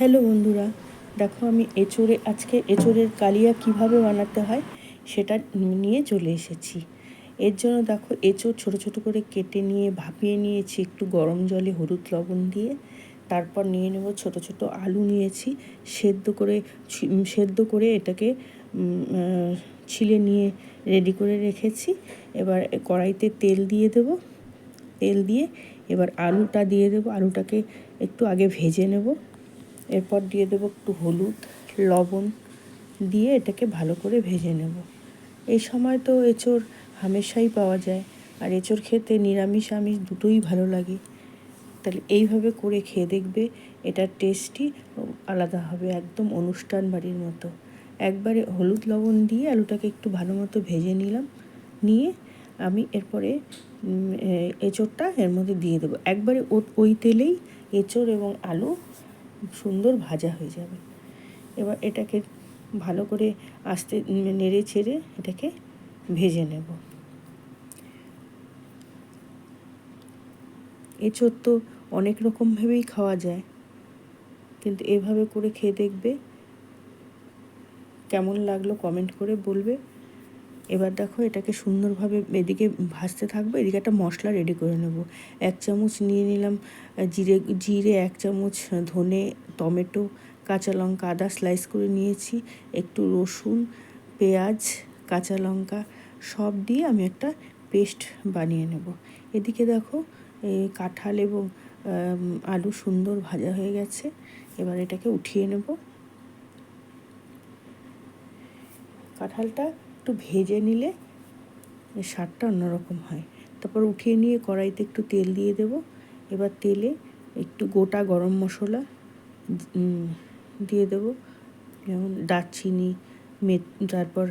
Hello বন্ধুরা, দেখো আমি আজকে এঁচোড়ের কালিয়া কিভাবে বানাতে হয় সেটা নিয়ে চলে এসেছি। এর জন্য দেখো এঁচোড় ছোটো ছোটো করে কেটে নিয়ে ভাপিয়ে নিয়েছি একটু গরম জলে হলুদ লবণ দিয়ে। তারপর নিয়ে নেব ছোটো ছোটো আলু নিয়েছি, সেদ্ধ করে এটাকে ছিলে নিয়ে রেডি করে রেখেছি। এবার কড়াইতে তেল দিয়ে দেব, তেল দিয়ে এবার আলুটা দিয়ে দেবো। আলুটাকে একটু আগে ভেজে নেব। এরপর দিয়ে দেবো একটু হলুদ লবণ দিয়ে এটাকে ভালো করে ভেজে নেব। এই সময় তো এঁচোড় হামেশাই পাওয়া যায়, আর এঁচোড় খেতে নিরামিষ আমিষ দুটোই ভালো লাগে। তাহলে এইভাবে করে খেয়ে দেখবে, এটার টেস্টই আলাদা হবে, একদম অনুষ্ঠান বাড়ির মতো। একবারে হলুদ লবণ দিয়ে আলুটাকে একটু ভালো মতো ভেজে নিয়ে আমি এরপরে এঁচোড়টা এর মধ্যে দিয়ে দেবো। একবারে ওই তেলেই এঁচোড় এবং আলু সুন্দর ভাজা হয়ে যাবে। এবার এটাকে ভালো করে আস্তে নেড়ে ছেড়ে এটাকে ভেজে নেব। এঁচোড় তো অনেক রকমভাবেই খাওয়া যায়, কিন্তু এভাবে করে খেয়ে দেখবে, কেমন লাগলো কমেন্ট করে বলবে। এবার দেখো এটাকে সুন্দরভাবে এদিকে ভাজতে থাকবো, এদিকে একটা মশলা রেডি করে নেব। 1 চামচ নিয়ে নিলাম জিরে, 1 চামচ ধনে, টমেটো, কাঁচা লঙ্কা, আদা স্লাইস করে নিয়েছি, একটু রসুন, পেঁয়াজ, কাঁচা লঙ্কা সব দিয়ে আমি একটা পেস্ট বানিয়ে নেব। এদিকে দেখো কাঁঠাল এবং আলু সুন্দর ভাজা হয়ে গেছে। এবার এটাকে উঠিয়ে নেব। কাঁঠালটা একটু ভেজে নিলে স্বাদটা অন্যরকম হয়। তারপর উঠিয়ে নিয়ে কড়াইতে একটু তেল দিয়ে দেব। এবার তেলে একটু গোটা গরম মশলা দিয়ে দেবো, যেমন দারচিনি, তারপর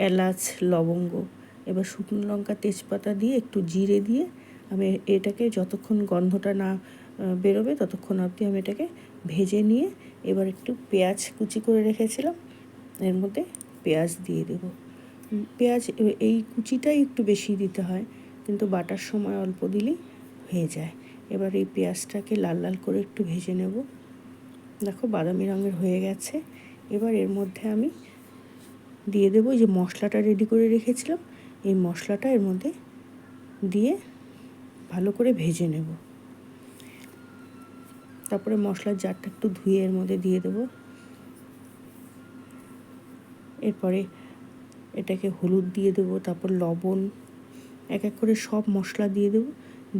এলাচ, লবঙ্গ। এবার শুকনো লঙ্কা, তেজপাতা দিয়ে একটু জিরে দিয়ে আমি এটাকে যতক্ষণ গন্ধটা না বেরোবে ততক্ষণ অবধি আমি এটাকে ভেজে নিয়ে এবার একটু পেঁয়াজ কুচি করে রেখেছিলাম, এর মধ্যে পেঁয়াজ দিয়ে দেবো। পেঁয়াজ এই কুচিটাই একটু বেশি দিতে হয়, কিন্তু বাটার সময় অল্প দিলেই হয়ে যায়। এবার এই পেঁয়াজটাকে লাল লাল করে একটু ভেজে নেব। দেখো বাদামি রঙের হয়ে গেছে। এবার এর মধ্যে আমি দিয়ে দেবো যে মশলাটা রেডি করে রেখেছিলাম, এই মশলাটা এর মধ্যে দিয়ে ভালো করে ভেজে নেব। তারপরে মশলার জারটা একটু ধুয়ে এর মধ্যে দিয়ে দেবো। এরপরে এটাকে হলুদ দিয়ে দেবো, তারপর লবণ, এক এক করে সব মশলা দিয়ে দেবো।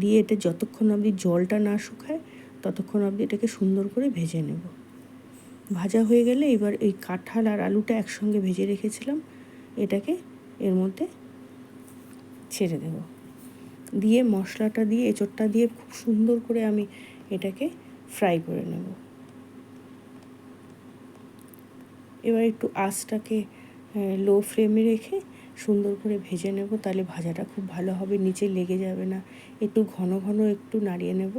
দিয়ে এটা যতক্ষণ অবধি জলটা না শুকায় ততক্ষণ অবধি এটাকে সুন্দর করে ভেজে নেব। ভাজা হয়ে গেলে এবার এই কাঁঠাল আর আলুটা একসঙ্গে ভেজে রেখেছিলাম, এটাকে এর মধ্যে ছেড়ে দেব। দিয়ে মশলাটা দিয়ে এঁচোড়টা দিয়ে খুব সুন্দর করে আমি এটাকে ফ্রাই করে নেব। এবার একটু আঁচটাকে লো ফ্লেমে রেখে সুন্দর করে ভেজে নেব, তাহলে ভাজাটা খুব ভালো হবে, নিচে লেগে যাবে না। একটু ঘন ঘন একটু নাড়িয়ে নেব।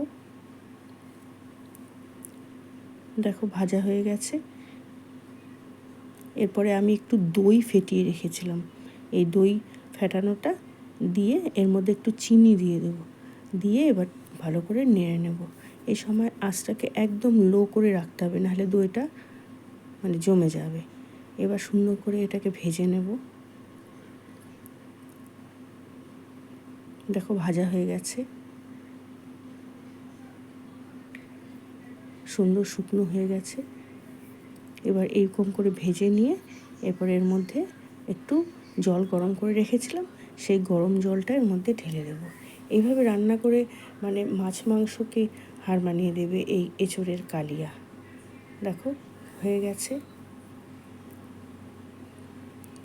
দেখো ভাজা হয়ে গেছে। এরপরে আমি একটু দই ফেটিয়ে রেখেছিলাম, এই দই ফেটানোটা দিয়ে এর মধ্যে একটু চিনি দিয়ে দেবো। দিয়ে এবার ভালো করে নেড়ে নেব। এই সময় আঁচটাকে একদম লো করে রাখতে হবে, নাহলে দইটা জমে যাবে। এবার সুন্দর করে এটাকে ভেজে নেব। দেখো ভাজা হয়ে গেছে, সুন্দর শুকনো হয়ে গেছে। এবার এইরকম করে ভেজে নিয়ে এরপর এর মধ্যে একটু জল গরম করে রেখেছিলাম, সেই গরম জলটা এর মধ্যে ঢেলে দেবো। এইভাবে রান্না করে মাছ মাংসকে হার মানিয়ে দেবে এই এঁচোড়ের কালিয়া। দেখো হয়ে গেছে।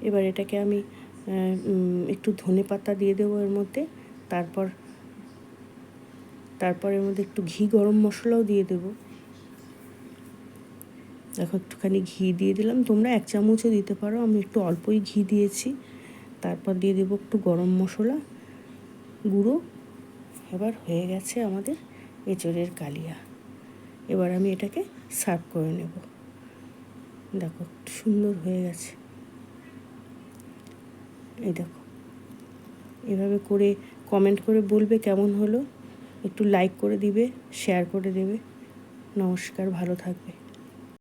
এবার এটাকে আমি একটু ধনে পাতা দিয়ে দেবো এর মধ্যে। তারপর এর মধ্যে একটু ঘি গরম মশলাও দিয়ে দেবো। দেখো একটুখানি ঘি দিয়ে দিলাম, তোমরা 1 চামচও দিতে পারো, আমি একটু অল্পই ঘি দিয়েছি। তারপর দিয়ে দেবো একটু গরম মশলা গুঁড়ো। এবার হয়ে গেছে আমাদের এঁচোড়ের কালিয়া। এবার আমি এটাকে সার্ভ করে নেব। দেখো সুন্দর হয়ে গেছে। এই দেখো, এভাবে করে কমেন্ট করে বলবে কেমন হলো, একটু লাইক করে দিবে, শেয়ার করে দেবে। নমস্কার, ভালো থাকবে।